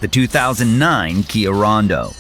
the 2009 Kia Rondo.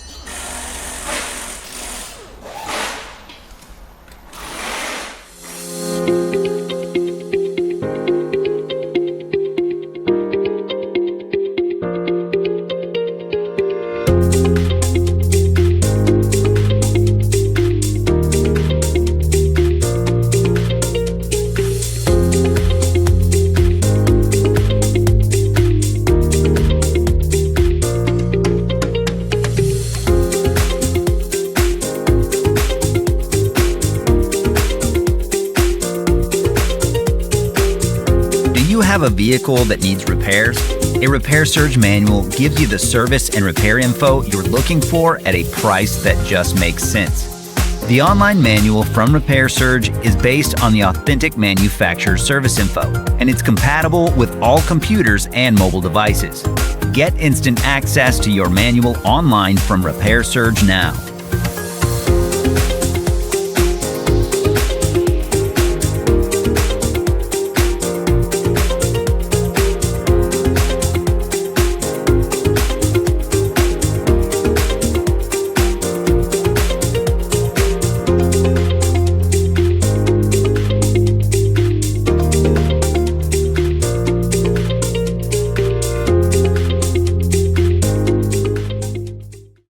Do you have a vehicle that needs repairs? A Repair Surge manual gives you the service and repair info you're looking for at a price that just makes sense. The online manual from Repair Surge is based on the authentic manufacturer's service info, and it's compatible with all computers and mobile devices. Get instant access to your manual online from Repair Surge now.